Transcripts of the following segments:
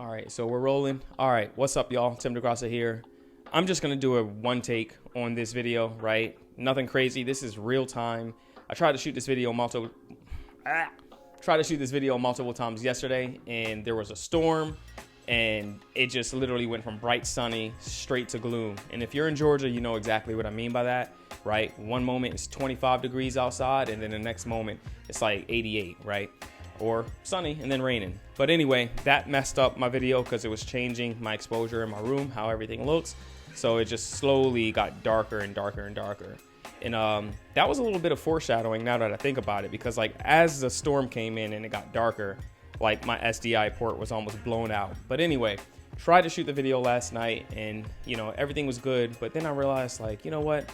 All right, so we're rolling. All right, what's up, y'all? Tim DeGrassa here. I'm just gonna do a one take on this video, right? Nothing crazy. This is real time. I tried to shoot this video multiple times yesterday, and there was a storm, and it just literally went from bright sunny straight to gloom. And if you're in Georgia, you know exactly what I mean by that, right? One moment it's 25 degrees outside, and then the next moment it's like 88, right? Or sunny and then raining. But anyway, that messed up my video because it was changing my exposure in my room, how everything looks. So it just slowly got darker and darker and darker. And that was a little bit of foreshadowing now that I think about it, because like as the storm came in and it got darker, like my SDI port was almost blown out. But anyway, tried to shoot the video last night and you know, everything was good. But then I realized, like, you know what?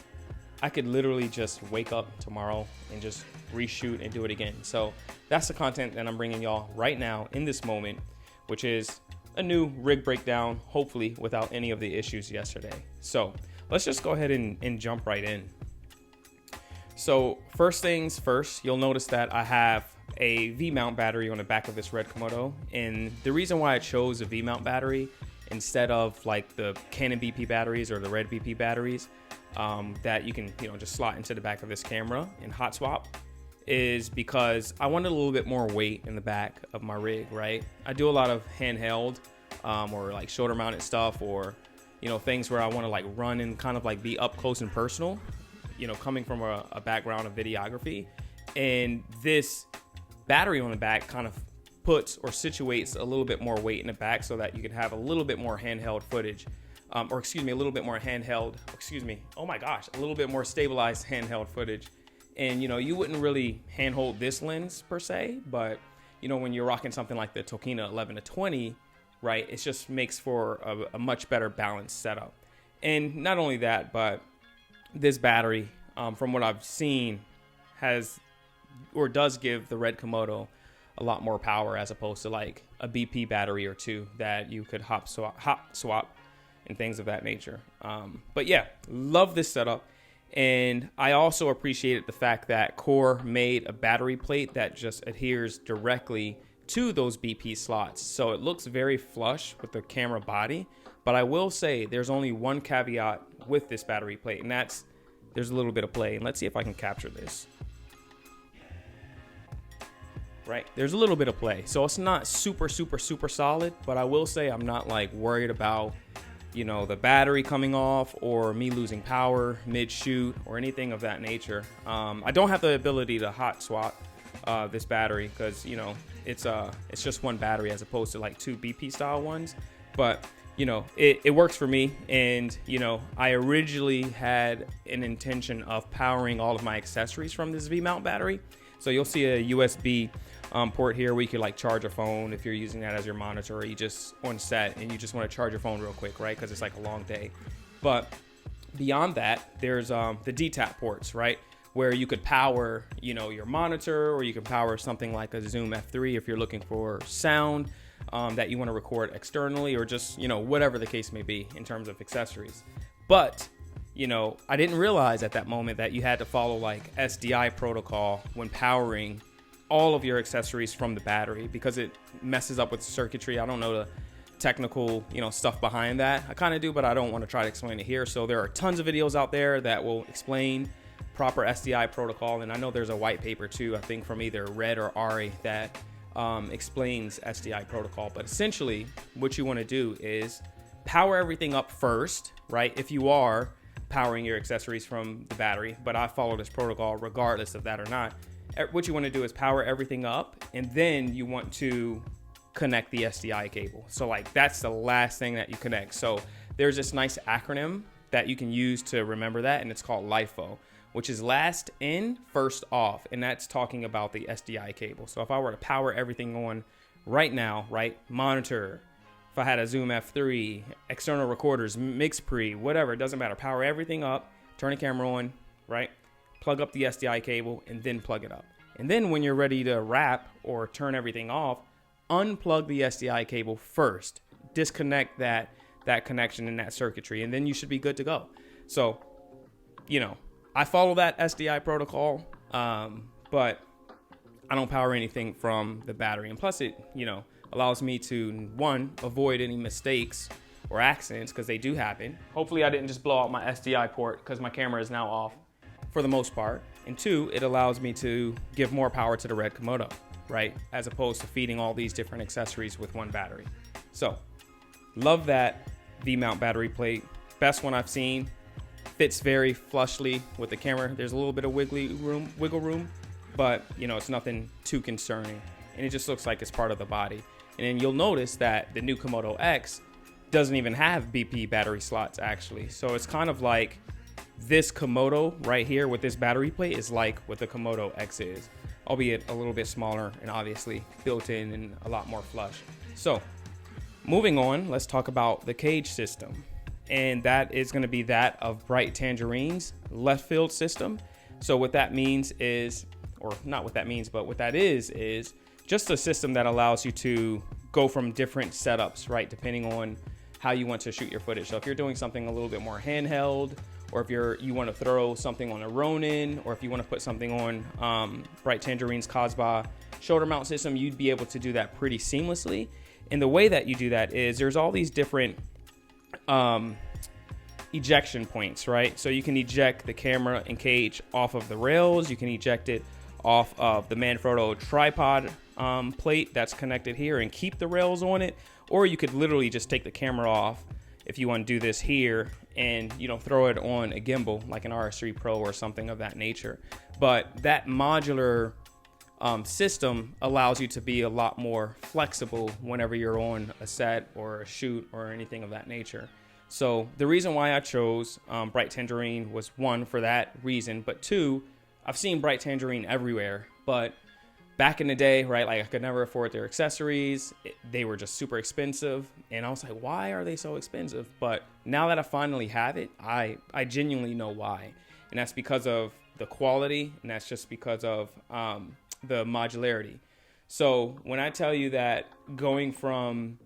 I could literally just wake up tomorrow and just reshoot and do it again. So that's the content that I'm bringing y'all right now in this moment, which is a new rig breakdown, hopefully without any of the issues yesterday. So let's just go ahead and jump right in. So first things first, you'll notice that I have a V-mount battery on the back of this Red Komodo. And the reason why I chose a V-mount battery instead of like the Canon BP batteries or the Red BP batteries that you can, you know, just slot into the back of this camera and hot swap, is because I wanted a little bit more weight in the back of my rig, right? I do a lot of handheld or like shoulder mounted stuff, or, you know, things where I want to like run and kind of like be up close and personal, you know, coming from a background of videography. And this battery on the back kind of puts or situates a little bit more weight in the back so that you can have a little bit more handheld footage. A little bit more stabilized handheld footage. And, you know, you wouldn't really handhold this lens per se, but, you know, when you're rocking something like the Tokina 11-20, right, it just makes for a much better balanced setup. And not only that, but this battery, from what I've seen, does give the Red Komodo a lot more power as opposed to like a BP battery or two that you could hop swap and things of that nature. But yeah, love this setup. And I also appreciated the fact that Core made a battery plate that just adheres directly to those BP slots. So it looks very flush with the camera body. But I will say there's only one caveat with this battery plate, and that's there's a little bit of play. And let's see if I can capture this. Right, there's a little bit of play. So it's not super solid, but I will say I'm not like worried about, you know, the battery coming off or me losing power mid shoot or anything of that nature. I don't have the ability to hot swap this battery because, you know, it's just one battery as opposed to like two BP style ones. But, you know, it works for me. And, you know, I originally had an intention of powering all of my accessories from this V-mount battery. So you'll see a USB port here where you could like charge a phone if you're using that as your monitor, or you just on set and you just want to charge your phone real quick, right? Because it's like a long day. But beyond that, there's the DTAP ports, right? Where you could power, you know, your monitor, or you can power something like a Zoom F3 if you're looking for sound that you want to record externally, or just, you know, whatever the case may be in terms of accessories. But, you know, I didn't realize at that moment that you had to follow like SDI protocol when powering all of your accessories from the battery, because it messes up with circuitry. I don't know the technical, you know, stuff behind that. I kind of do, but I don't want to try to explain it here. So there are tons of videos out there that will explain proper SDI protocol. And I know there's a white paper too, I think from either Red or Ari, that explains SDI protocol. But essentially what you want to do is power everything up first, right? If you are powering your accessories from the battery, but I follow this protocol regardless of that or not. What you want to do is power everything up, and then you want to connect the SDI cable. So like that's the last thing that you connect. So there's this nice acronym that you can use to remember that, and it's called LIFO, which is last in, first off, and that's talking about the SDI cable. So if I were to power everything on right now, right, monitor, if I had a Zoom F3, external recorders, mix pre, whatever, it doesn't matter. Power everything up, turn the camera on, right? Plug up the SDI cable and then plug it up. And then when you're ready to wrap or turn everything off, unplug the SDI cable first. Disconnect that connection and that circuitry, and then you should be good to go. So, you know, I follow that SDI protocol, but I don't power anything from the battery. And plus it, you know, allows me to, one, avoid any mistakes or accidents, because they do happen. Hopefully I didn't just blow out my SDI port, because my camera is now off for the most part. And two, it allows me to give more power to the Red Komodo, right? As opposed to feeding all these different accessories with one battery. So, love that V-mount battery plate. Best one I've seen. Fits very flushly with the camera. There's a little bit of wiggle room, but you know, it's nothing too concerning. And it just looks like it's part of the body. And then you'll notice that the new Komodo X doesn't even have BP battery slots actually. So it's kind of like this Komodo right here with this battery plate is like what the Komodo X is, albeit a little bit smaller and obviously built in and a lot more flush. So moving on, let's talk about the cage system. And that is going to be that of Bright Tangerine's left field system. So what that means is, or not what that means, but what that is just a system that allows you to go from different setups, right? Depending on how you want to shoot your footage. So if you're doing something a little bit more handheld, or if you want to throw something on a Ronin, or if you want to put something on Bright Tangerine's Casbah shoulder mount system, you'd be able to do that pretty seamlessly. And the way that you do that is there's all these different ejection points, right? So you can eject the camera and cage off of the rails. You can eject it off of the Manfrotto tripod plate that's connected here and keep the rails on it. Or you could literally just take the camera off if you want to do this here and, you know, throw it on a gimbal like an RS3 Pro or something of that nature. But that modular system allows you to be a lot more flexible whenever you're on a set or a shoot or anything of that nature. So the reason why I chose Bright Tangerine was one, for that reason, but two, I've seen Bright Tangerine everywhere, but back in the day, right, like I could never afford their accessories. They were just super expensive, and I was like, why are they so expensive? But now that I finally have it, I genuinely know why, and that's because of the quality, and that's just because of the modularity. So when I tell you that going from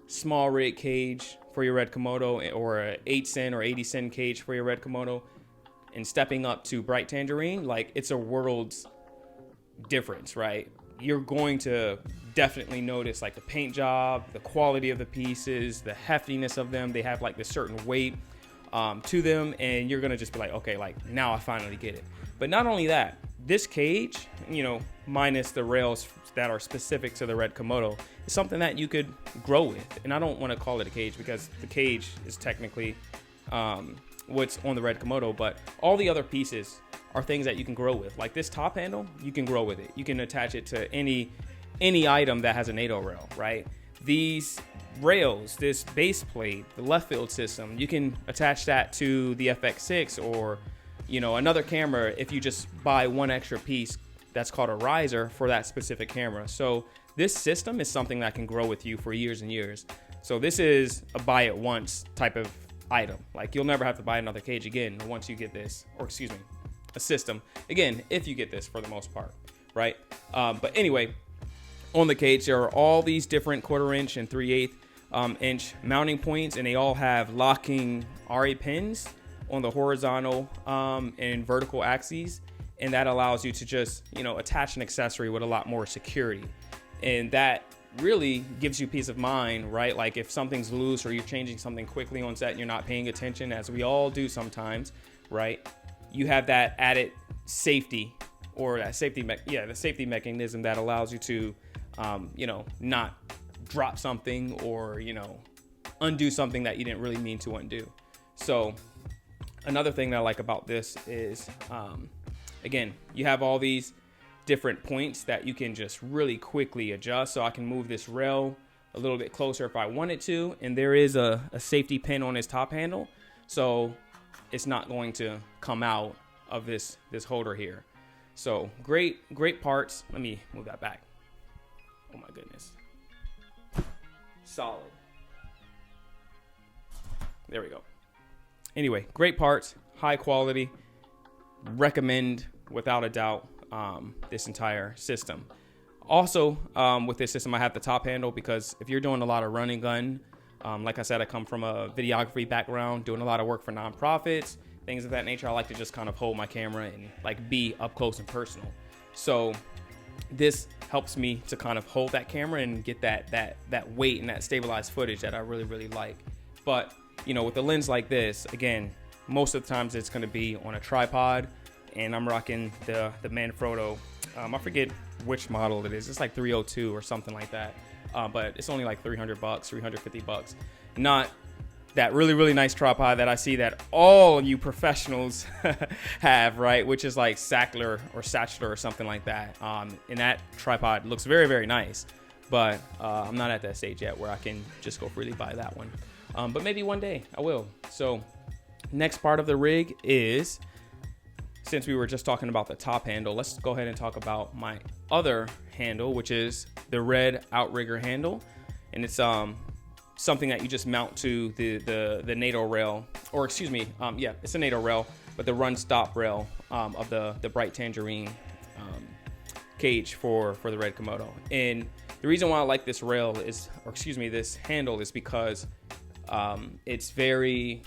small rig cage for your Red Komodo, or a 8 cent or 80 cent cage for your Red Komodo, and stepping up to Bright Tangerine, like, it's a world's difference, right? You're going to definitely notice like the paint job, the quality of the pieces, the heftiness of them. They have like this certain weight to them, and you're gonna just be like, okay, like now I finally get it. But not only that, this cage, you know, minus the rails that are specific to the Red Komodo, is something that you could grow with. And I don't want to call it a cage because the cage is technically what's on the Red Komodo, but all the other pieces are things that you can grow with. Like this top handle, you can grow with it. You can attach it to any item that has a Nato rail, right? These rails, this base plate, the left field system, you can attach that to the FX6 or, you know, another camera if you just buy one extra piece that's called a riser for that specific camera. So this system is something that can grow with you for years and years. So this is a buy it once type of item. Like you'll never have to buy another cage again once you get this, or excuse me, a system again if you get this, for the most part, right? But anyway, on the cage there are all these different 1/4 inch and 3/8 inch mounting points, and they all have locking RA pins on the horizontal and vertical axes, and that allows you to just, you know, attach an accessory with a lot more security, and that really gives you peace of mind, right? Like if something's loose or you're changing something quickly on set and you're not paying attention, as we all do sometimes, right? You have that added safety, or that the safety mechanism that allows you to, you know, not drop something or, you know, undo something that you didn't really mean to undo. So another thing that I like about this is, again, you have all these different points that you can just really quickly adjust. So I can move this rail a little bit closer if I wanted to, and there is a safety pin on this top handle, so it's not going to come out of this holder here. So great parts. Let me move that back. Oh my goodness. Solid. There we go. Anyway, great parts, high quality. Recommend without a doubt this entire system. Also, with this system, I have the top handle because if you're doing a lot of run and gun, like I said, I come from a videography background, doing a lot of work for nonprofits, things of that nature. I like to just kind of hold my camera and like be up close and personal. So this helps me to kind of hold that camera and get that weight and that stabilized footage that I really, really like. But, you know, with a lens like this, again, most of the times it's going to be on a tripod, and I'm rocking the Manfrotto. I forget which model it is. It's like 302 or something like that. But it's only like $300, $350. Not that really, really nice tripod that I see that all you professionals have, right? Which is like Sackler or something like that. And that tripod looks very, very nice, but I'm not at that stage yet where I can just go freely buy that one. But maybe one day I will. So next part of the rig is, since we were just talking about the top handle, let's go ahead and talk about my other handle, which is the Red OutRigger Handle. And it's something that you just mount to the Nato Rail, or excuse me, yeah, it's a Nato Rail, but the run stop rail of the bright Tangerine cage for the Red Komodo. And the reason why I like this rail is, or excuse me, this handle is because it's very,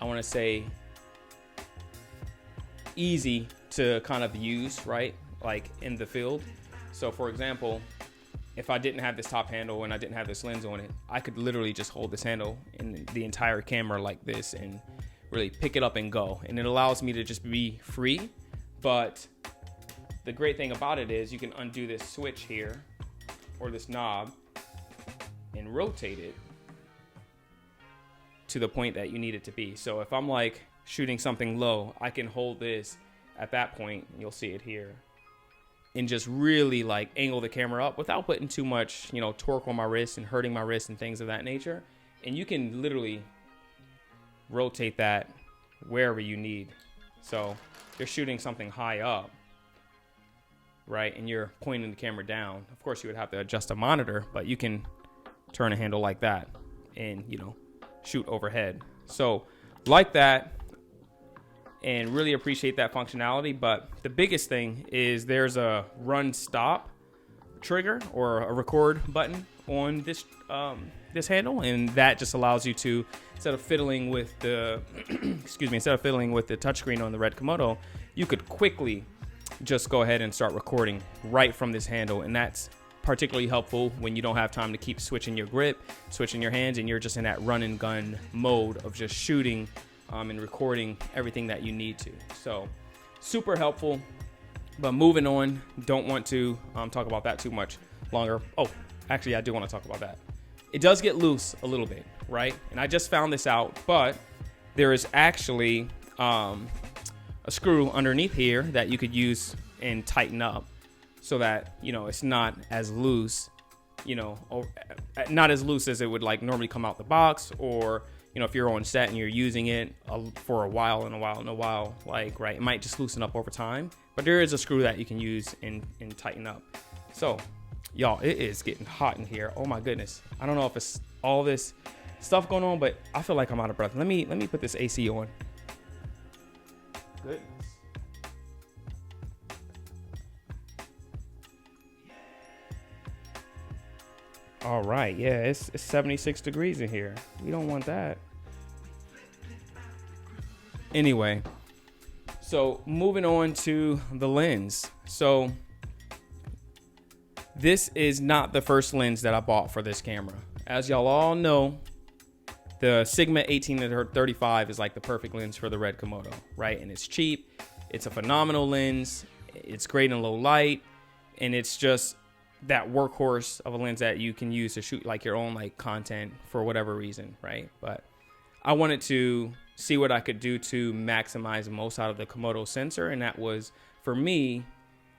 I want to say, easy to kind of use, right? Like in the field. So for example, if I didn't have this top handle and I didn't have this lens on it, I could literally just hold this handle in the entire camera like this and really pick it up and go. And it allows me to just be free. But the great thing about it is you can undo this switch here, or this knob, and rotate it to the point that you need it to be. So if I'm like shooting something low, I can hold this at that point, you'll see it here, and just really like angle the camera up without putting too much, you know, torque on my wrist and hurting my wrist and things of that nature. And you can literally rotate that wherever you need. So if you're shooting something high up, right, and you're pointing the camera down, of course you would have to adjust the monitor, but you can turn a handle like that and, you know, shoot overhead. So like that, and really appreciate that functionality. But the biggest thing is there's a run stop trigger or a record button on this this handle, and that just allows you to, instead of fiddling with the instead of fiddling with the touchscreen on the Red Komodo, you could quickly just go ahead and start recording right from this handle. And that's particularly helpful when you don't have time to keep switching your grip, switching your hands, and you're just in that run and gun mode of just shooting and recording everything that you need to. So super helpful. But moving on, don't want to talk about that too much longer. Oh, actually I do want to talk about that. It does get loose a little bit, right? And I just found this out, but there is actually a screw underneath here that you could use and tighten up so that, you know, it's not as loose, you know, not as loose as it would like normally come out the box, or, you know, if you're on set and you're using it for a while, like, right, it might just loosen up over time. But there is a screw that you can use and tighten up. So, y'all, it is getting hot in here. Oh my goodness. I don't know if it's all this stuff going on, but I feel like I'm out of breath. Let me put this AC on. Goodness. All right, yeah, it's 76 degrees in here. We don't want that. Anyway, so moving on to the lens. So this is not the first lens that I bought for this camera. As y'all all know, the Sigma 18-35 is like the perfect lens for the Red Komodo, right? And it's cheap. It's a phenomenal lens. It's great in low light, and it's just that workhorse of a lens that you can use to shoot like your own like content for whatever reason, right? But I wanted to see what I could do to maximize the most out of the Komodo sensor, and that was, for me,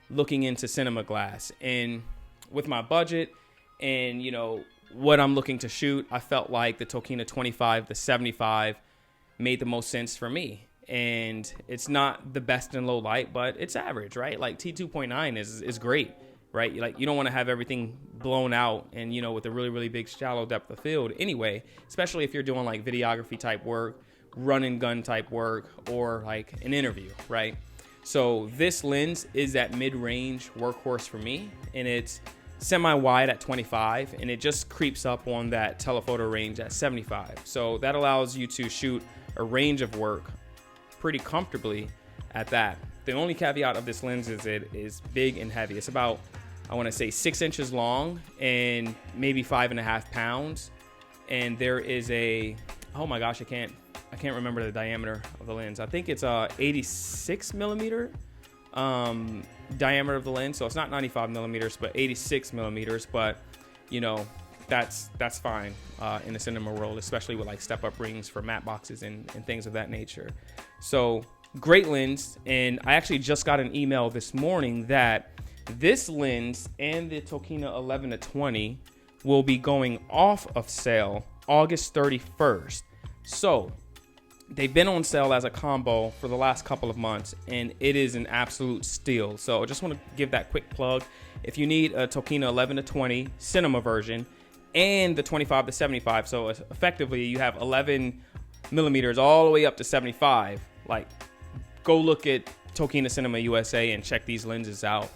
looking into cinema glass. And with my budget and, you know, what I'm looking to shoot, I felt like the Tokina 25, the 75 made the most sense for me. And it's not the best in low light, but it's average, right? Like T2.9 is great, right? Like, you don't want to have everything blown out and, you know, with a really, really big shallow depth of field anyway, especially if you're doing like videography type work, run and gun type work, or like an interview, right? So this lens is that mid-range workhorse for me, and it's semi-wide at 25, and it just creeps up on that telephoto range at 75. So that allows you to shoot a range of work pretty comfortably at that. the only caveat of this lens is it is big and heavy. It's about, I want to say 6 inches long and maybe 5.5 pounds. And there is a, oh my gosh, I can't remember the diameter of the lens. I think it's 86 millimeter diameter of the lens. So it's not 95 millimeters, but 86 millimeters. But you know, that's fine in the cinema world, especially with like step-up rings for matte boxes and things of that nature. So great lens. And I actually just got an email this morning that this lens and the Tokina 11-20 will be going off of sale August 31st. So they've been on sale as a combo for the last couple of months, and it is an absolute steal. So I just want to give that quick plug. If you need a Tokina 11-20 cinema version and the 25-75, so effectively you have 11 millimeters all the way up to 75, like go look at Tokina Cinema USA and check these lenses out.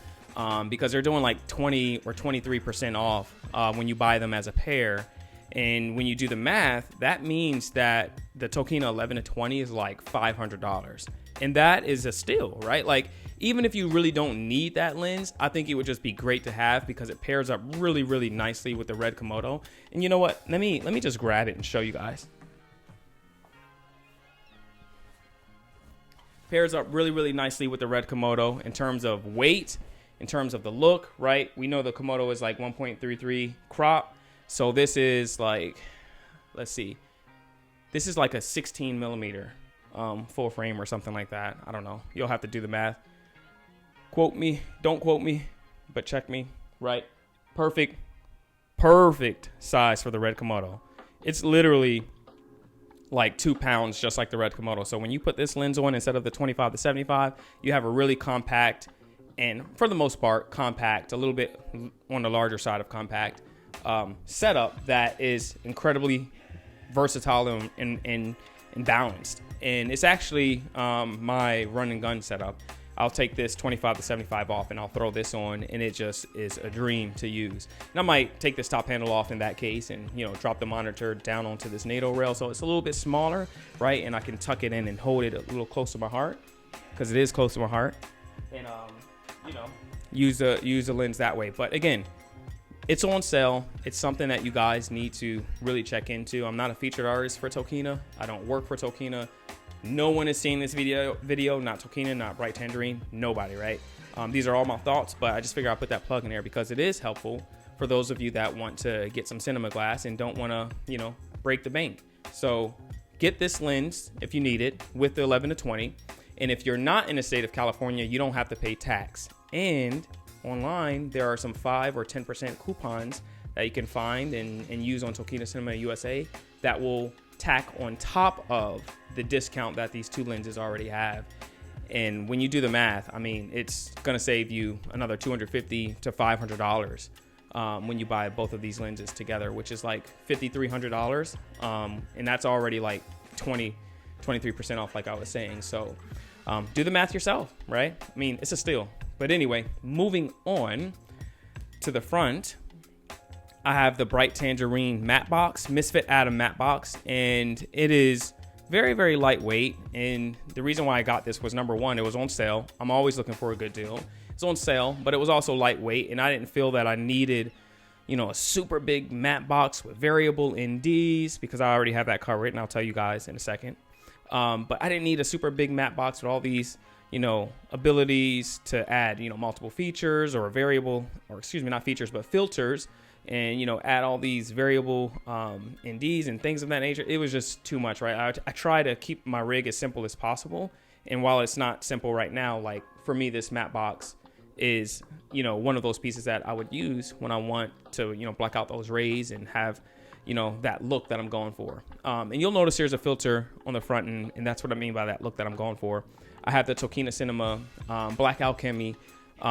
Because they're doing like 20 or 23% off when you buy them as a pair. And when you do the math, that means that the Tokina 11-20 is like $500. And that is a steal, right? Like, even if you really don't need that lens, I think it would just be great to have because it pairs up really, really nicely with the Red Komodo. And you know what? Let me just grab it and show you guys. Pairs up really, really nicely with the Red Komodo in terms of weight, in terms of the look, right? We know the Komodo is like 1.33 crop. So this is like, let's see. This is like a 16 millimeter full frame or something like that. I don't know. You'll have to do the math. Quote me. Don't quote me, but check me, right? Perfect size for the Red Komodo. It's literally like 2 pounds, just like the Red Komodo. So when you put this lens on instead of the 25-75, you have a really compact, and for the most part, compact, a little bit on the larger side of compact setup that is incredibly versatile and balanced. And it's actually my run and gun setup. I'll take this 25-75 off and I'll throw this on, and it just is a dream to use. And I might take this top handle off in that case and, you know, drop the monitor down onto this Nato Rail so it's a little bit smaller, right? And I can tuck it in and hold it a little close to my heart, because it is close to my heart. And you know, use the lens that way. But again, it's on sale. It's something that you guys need to really check into. I'm not a featured artist for Tokina. I don't work for Tokina. No one is seeing this video, not Tokina, not Bright Tangerine, nobody, right? These are all my thoughts, but I just figure I'll put that plug in there because it is helpful for those of you that want to get some cinema glass and don't want to, you know, break the bank. So get this lens if you need it with the 11-20. And if you're not in the state of California, you don't have to pay tax. And online, there are some 5 or 10% coupons that you can find and use on Tokina Cinema USA that will tack on top of the discount that these two lenses already have. And when you do the math, I mean, it's going to save you another $250 to $500 when you buy both of these lenses together, which is like $5,300. And that's already like 23% off, like I was saying. So do the math yourself, right? I mean, it's a steal. But anyway, moving on to the front, I have the Bright Tangerine matte box, Misfit Atom matte box, and it is very, very lightweight. And the reason why I got this was, number one, it was on sale. I'm always looking for a good deal. It's on sale, but it was also lightweight, and I didn't feel that I needed, you know, a super big matte box with variable NDs because I already have that covered, and I'll tell you guys in a second. But I didn't need a super big matte box with all these, you know, abilities to add, you know, multiple features or variable, or excuse me, not features, but filters, and, you know, add all these variable NDs and things of that nature. It was just too much, right? I try to keep my rig as simple as possible. And while it's not simple right now, like for me, this matte box is, you know, one of those pieces that I would use when I want to, you know, block out those rays and have, you know, that look that I'm going for. And you'll notice there's a filter on the front, and that's what I mean by that look that I'm going for. I have the Tokina Cinema Black Alchemy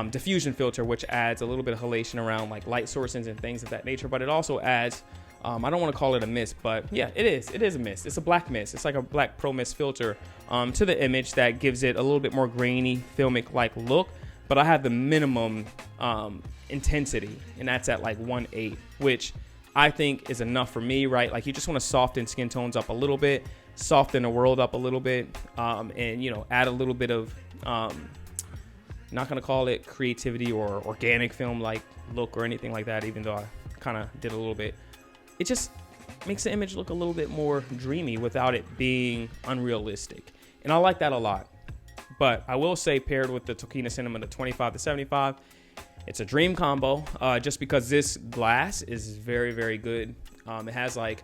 diffusion filter, which adds a little bit of halation around like light sources and things of that nature, but it also adds, I don't want to call it a mist, but yeah, it is a mist. It's a black mist. It's like a black pro mist filter to the image that gives it a little bit more grainy, filmic like look, but I have the minimum intensity, and that's at like 1.8, which I think is enough for me, right? Like, you just want to soften skin tones up a little bit, soften the world up a little bit, and, you know, add a little bit of Not gonna call it creativity or organic film like look or anything like that, even though I kind of did a little bit. It just makes the image look a little bit more dreamy without it being unrealistic. And I like that a lot. But I will say, paired with the Tokina Cinema, the 25 to 75, it's a dream combo, just because this glass is very, very good. It has like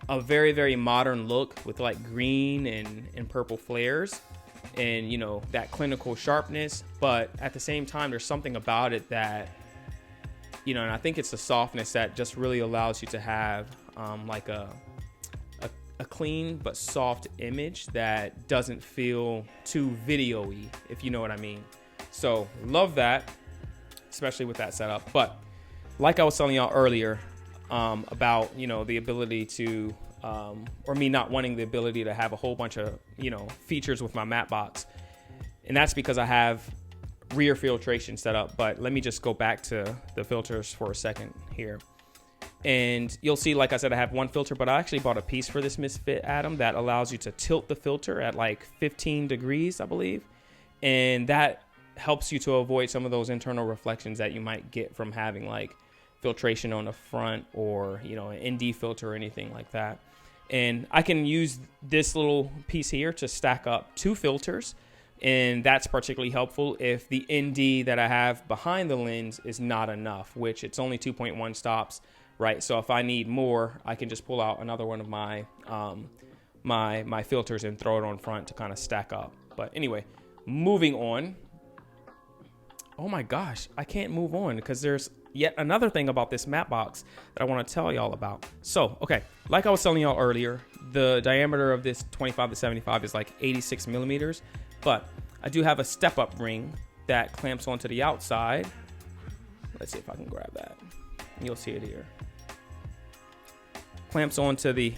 a very, very modern look with like green and purple flares and, you know, that clinical sharpness. But at the same time, there's something about it that, you know, and I think it's the softness that just really allows you to have like a clean but soft image that doesn't feel too video-y, if you know what I mean. So love that, especially with that setup. But like I was telling y'all earlier about, you know, the ability to or me not wanting the ability to have a whole bunch of, you know, features with my matte box, and that's because I have rear filtration set up. But let me just go back to the filters for a second here. And you'll see, like I said, I have one filter, but I actually bought a piece for this Misfit Atom that allows you to tilt the filter at like 15 degrees, I believe. And that helps you to avoid some of those internal reflections that you might get from having like filtration on the front or, you know, an ND filter or anything like that. And I can use this little piece here to stack up two filters. And that's particularly helpful if the ND that I have behind the lens is not enough, which it's only 2.1 stops. Right, so if I need more, I can just pull out another one of my my filters and throw it on front to kind of stack up. But anyway, moving on. Oh my gosh, I can't move on because there's yet another thing about this matte box that I want to tell y'all about. So, okay, like I was telling y'all earlier, the diameter of this 25 to 75 is like 86 millimeters, but I do have a step-up ring that clamps onto the outside. Let's see if I can grab that. You'll see it here. Clamps onto the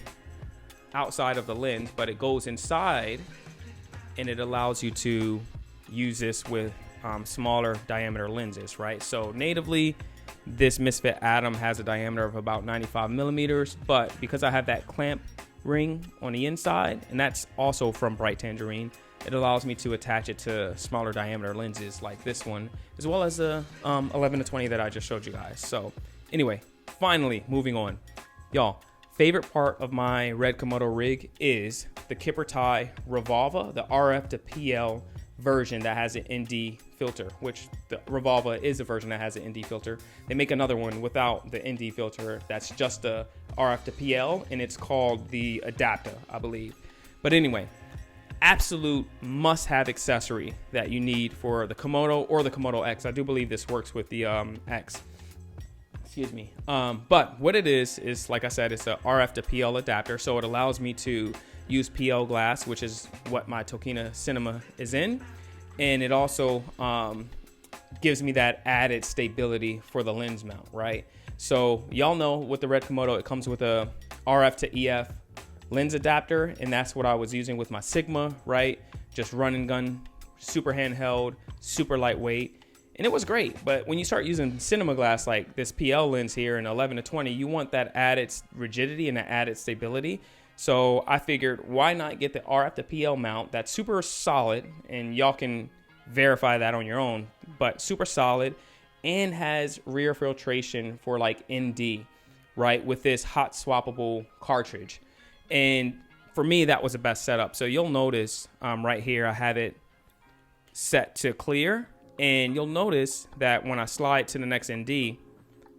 outside of the lens, but it goes inside and it allows you to use this with smaller diameter lenses, right? So natively, this Misfit Atom has a diameter of about 95 millimeters, but because I have that clamp ring on the inside, and that's also from Bright Tangerine, it allows me to attach it to smaller diameter lenses like this one, as well as the 11 to 20 that I just showed you guys. So anyway, finally moving on. Y'all, favorite part of my Red Komodo rig is the Kippertie Revolve, the RF to PL version that has an ND filter, which the Revolve is a version that has an ND filter. They make another one without the ND filter that's just a RF to PL, and it's called the Adapter, I believe. But anyway, absolute must-have accessory that you need for the Komodo or the Komodo X. I do believe this works with the X. Excuse me. But what it is like I said, it's a RF to PL adapter. So it allows me to use PL glass, which is what my Tokina Cinema is in. And it also gives me that added stability for the lens mount, right? So y'all know with the Red Komodo, it comes with a RF to EF lens adapter. And that's what I was using with my Sigma, right? Just run and gun, super handheld, super lightweight. And it was great, but when you start using cinema glass like this PL lens here in 11 to 20, you want that added rigidity and that added stability. So I figured, why not get the RF to PL mount that's super solid, and y'all can verify that on your own, but super solid and has rear filtration for like ND, right, with this hot swappable cartridge. And for me, that was the best setup. So you'll notice right here, I have it set to clear. And you'll notice that when I slide to the next ND,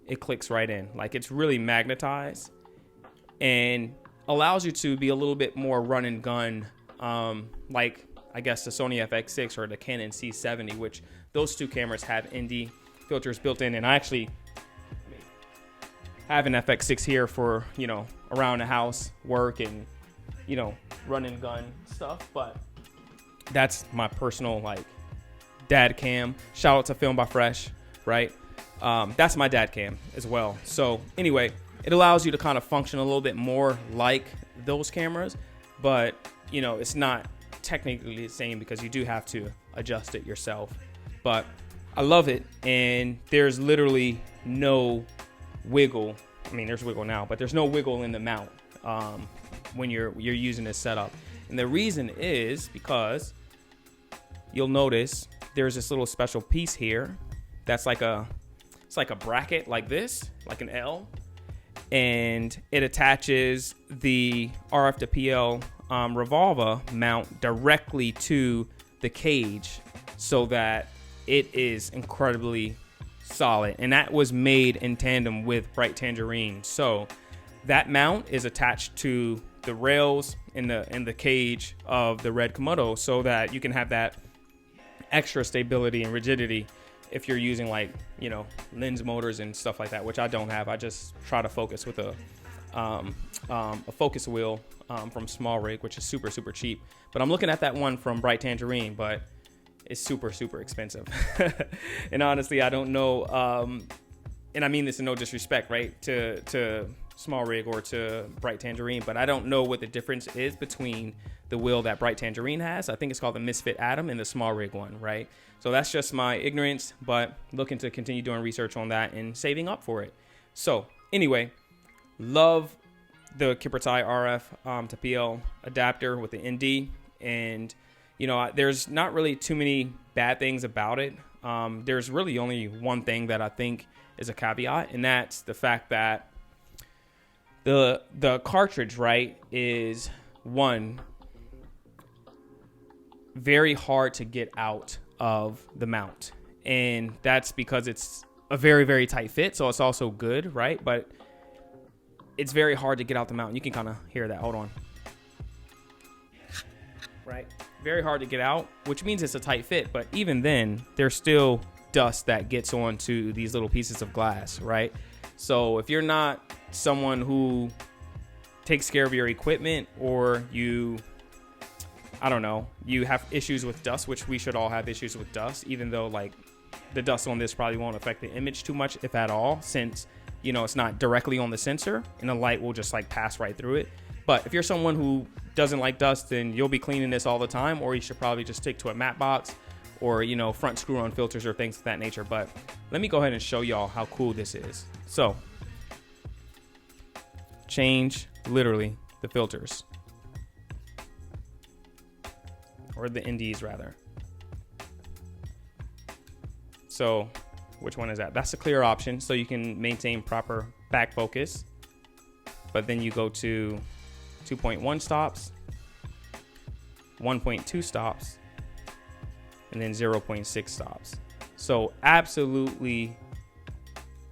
it clicks right in. Like, it's really magnetized and allows you to be a little bit more run and gun, like I guess the Sony FX6 or the Canon C70, which those two cameras have ND filters built in. And I actually have an FX6 here for, you know, around the house, work, and, you know, run and gun stuff. But that's my personal, like, dad cam. Shout out to Film by Fresh, right? That's my dad cam as well. So anyway, it allows you to kind of function a little bit more like those cameras, but you know, it's not technically the same because you do have to adjust it yourself. But I love it, and there's literally no wiggle. I mean, there's wiggle now, but there's no wiggle in the mount when you're using this setup. And the reason is because you'll notice there's this little special piece here that's like it's like a bracket like this, like an L, and it attaches the RF to PL revolver mount directly to the cage so that it is incredibly solid. And that was made in tandem with Bright Tangerine. So that mount is attached to the rails in the cage of the Red Komodo so that you can have that extra stability and rigidity if you're using, like, you know, lens motors and stuff like that, which I don't have. I just try to focus with a focus wheel from Small Rig, which is super, super cheap. But I'm looking at that one from Bright Tangerine, but it's super, super expensive. And honestly, I don't know. And I mean this in no disrespect, right, to Small Rig or to Bright Tangerine, but I don't know what the difference is between the wheel that Bright Tangerine has. I think it's called the Misfit Atom, and the Small Rig one, right? So that's just my ignorance, but looking to continue doing research on that and saving up for it. So anyway, love the Kippertie RF to PL adapter with the ND, and you know, there's not really too many bad things about it. There's really only one thing that I think is a caveat, and that's the fact that the cartridge, right, is one, very hard to get out of the mount, and that's because it's a very, very tight fit. So it's also good, right? But it's very hard to get out the mount. You can kind of hear that. Hold on. Right? Very hard to get out, which means it's a tight fit. But even then, there's still dust that gets onto these little pieces of glass, right? So if you're not someone who takes care of your equipment, or you, I don't know, you have issues with dust, which we should all have issues with dust, even though like the dust on this probably won't affect the image too much, if at all, since, you know, it's not directly on the sensor and the light will just like pass right through it. But if you're someone who doesn't like dust, then you'll be cleaning this all the time, or you should probably just stick to a matte box, or, you know, front screw on filters or things of that nature. But let me go ahead and show y'all how cool this is. So change literally the filters, or the NDs rather. So which one is that? That's the clear option, so you can maintain proper back focus. But then you go to 2.1 stops, 1.2 stops, and then 0.6 stops. So absolutely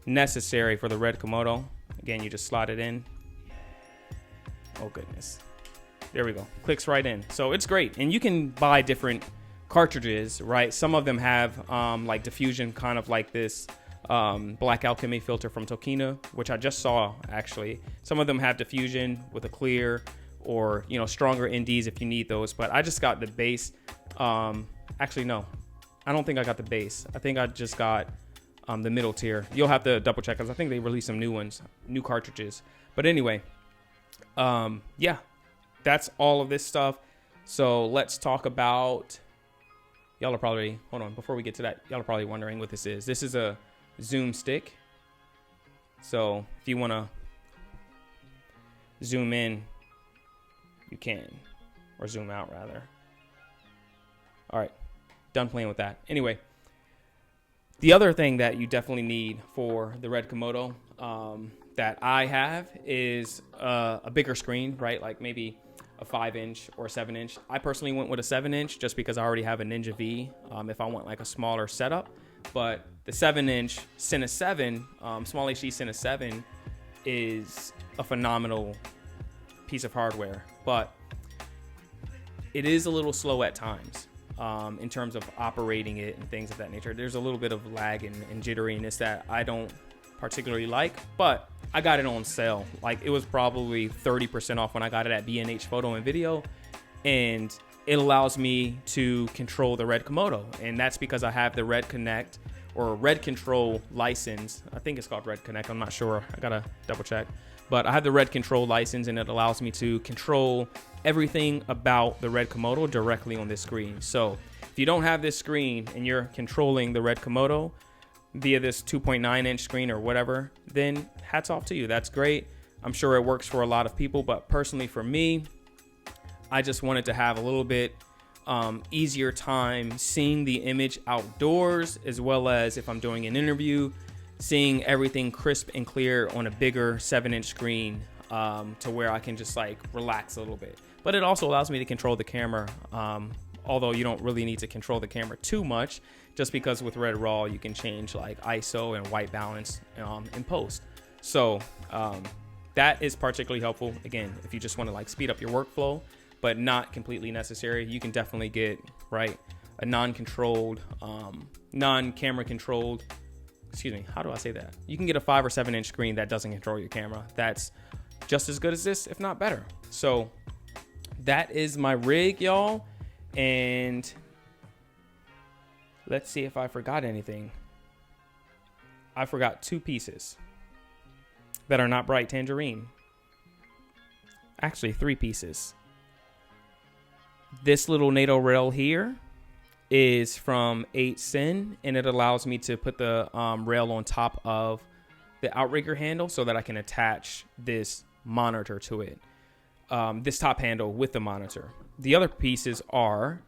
necessary for the Red Komodo. Again, you just slot it in. Oh goodness. There we go. Clicks right in. So it's great. And you can buy different cartridges, right? Some of them have like diffusion, kind of like this Black Alchemy filter from Tokina, which I just saw actually. Some of them have diffusion with a clear, or, you know, stronger NDs if you need those. But I just got the base. Actually, no, I don't think I got the base. I think I just got the middle tier. You'll have to double check, because I think they released some new ones, new cartridges. But anyway, yeah, that's all of this stuff. So let's talk about, y'all are probably, hold on, before we get to that, y'all are probably wondering what this is. This is a zoom stick. So if you want to zoom in, you can, or zoom out rather. All right, done playing with that. Anyway, the other thing that you definitely need for the Red Komodo that I have is a bigger screen, right? Like maybe a 5-inch or a 7-inch. I personally went with a 7-inch just because I already have a Ninja V if I want like a smaller setup. But the 7-inch Cine 7, Small HD Cine 7 is a phenomenal piece of hardware, but it is a little slow at times in terms of operating it and things of that nature. There's a little bit of lag and jitteriness that I don't particularly like, but I got it on sale. Like, it was probably 30% off when I got it at B&H Photo and Video, and it allows me to control the Red Komodo, and that's because I have the Red Connect or Red Control license. I think it's called Red Connect. I'm not sure. I gotta double check. But I have the Red Control license, and it allows me to control everything about the Red Komodo directly on this screen. So if you don't have this screen and you're controlling the Red Komodo via this 2.9-inch screen or whatever, then hats off to you. That's great. I'm sure it works for a lot of people, but personally for me, I just wanted to have a little bit easier time seeing the image outdoors, as well as if I'm doing an interview, seeing everything crisp and clear on a bigger 7-inch screen, to where I can just like relax a little bit. But it also allows me to control the camera, although you don't really need to control the camera too much, just because with Red Raw you can change like ISO and white balance in post. So that is particularly helpful. Again, if you just want to like speed up your workflow, but not completely necessary, you can definitely get right a non-controlled, non-camera controlled. Excuse me, how do I say that? You can get a 5 or 7-inch screen that doesn't control your camera. That's just as good as this, if not better. So that is my rig, y'all. And let's see if I forgot anything. I forgot 2 pieces that are not bright tangerine. Actually, 3 pieces. This little Nato Rail here is from Cine, and it allows me to put the rail on top of the OutRigger handle so that I can attach this monitor to it. This top handle with the monitor. The other pieces are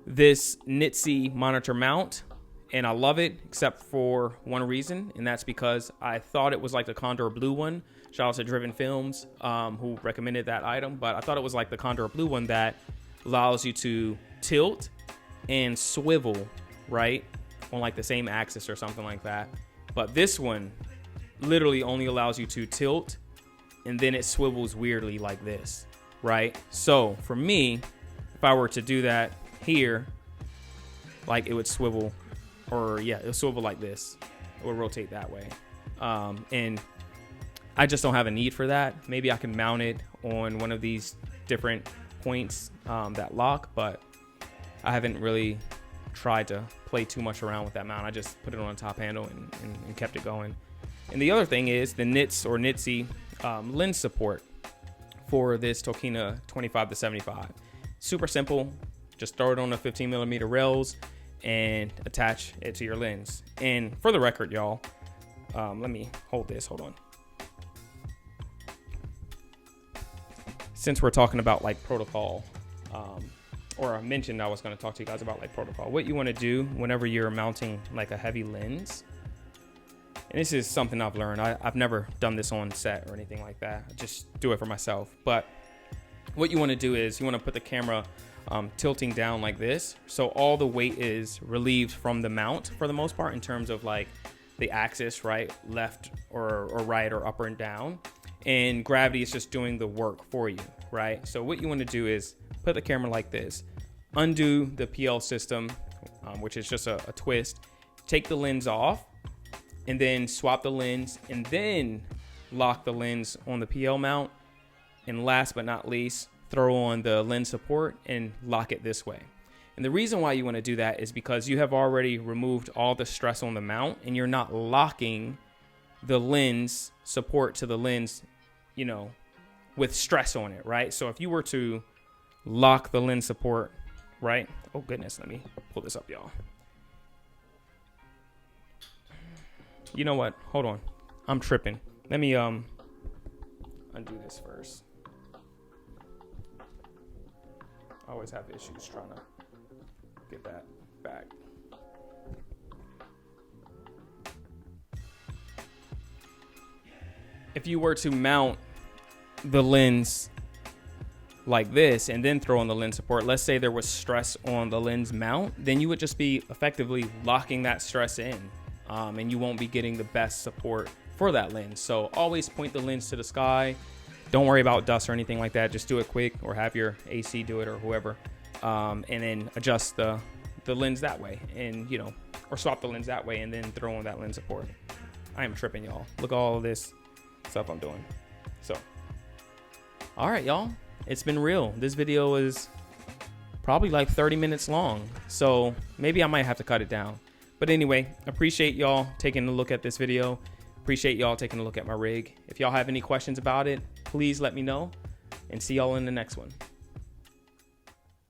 this Nitze monitor mount, and I love it except for one reason, and that's because I thought it was like the Condor Blue one. Shout out to Driven Films, who recommended that item, but I thought it was like the Condor Blue one that allows you to tilt and swivel, right, on like the same axis or something like that. But this one literally only allows you to tilt, and then it swivels weirdly like this, right? So for me, if I were to do that here, like it would swivel, or yeah, it'll swivel like this. It would rotate that way. And I just don't have a need for that. Maybe I can mount it on one of these different points that lock, but I haven't really tried to play too much around with that mount. I just put it on a top handle and kept it going. And the other thing is the Nitze lens support for this Tokina 25-75. Super simple. Just throw it on the 15mm rails and attach it to your lens. And for the record, y'all, let me hold this. Hold on. Since we're talking about like protocol, or I mentioned I was going to talk to you guys about like protocol, what you want to do whenever you're mounting like a heavy lens, and this is something I've learned. I've never done this on set or anything like that. I just do it for myself. But what you want to do is you want to put the camera tilting down like this, so all the weight is relieved from the mount for the most part in terms of like the axis, right, left or right or up and down, and gravity is just doing the work for you, right? So what you want to do is put the camera like this, undo the PL system, which is just a twist, take the lens off, and then swap the lens, and then lock the lens on the PL mount, and last but not least, throw on the lens support and lock it this way. And the reason why you want to do that is because you have already removed all the stress on the mount, and you're not locking the lens support to the lens, you know, with stress on it, right? So if you were to lock the lens support, right? Oh goodness, let me pull this up, y'all. You know what? Hold on. I'm tripping. Let me undo this first. I always have issues trying to get that back. If you were to mount the lens like this and then throw on the lens support, let's say there was stress on the lens mount, then you would just be effectively locking that stress in, and you won't be getting the best support for that lens. So always point the lens to the sky. Don't worry about dust or anything like that. Just do it quick, or have your AC do it, or whoever, and then adjust the lens that way, and you know, or swap the lens that way and then throw on that lens support. I am tripping, y'all. Look at all of this stuff I'm doing. So all right, y'all, it's been real. This video is probably like 30 minutes long, so maybe I might have to cut it down. But anyway, appreciate y'all taking a look at this video. Appreciate y'all taking a look at my rig. If y'all have any questions about it, please let me know, and see y'all in the next one.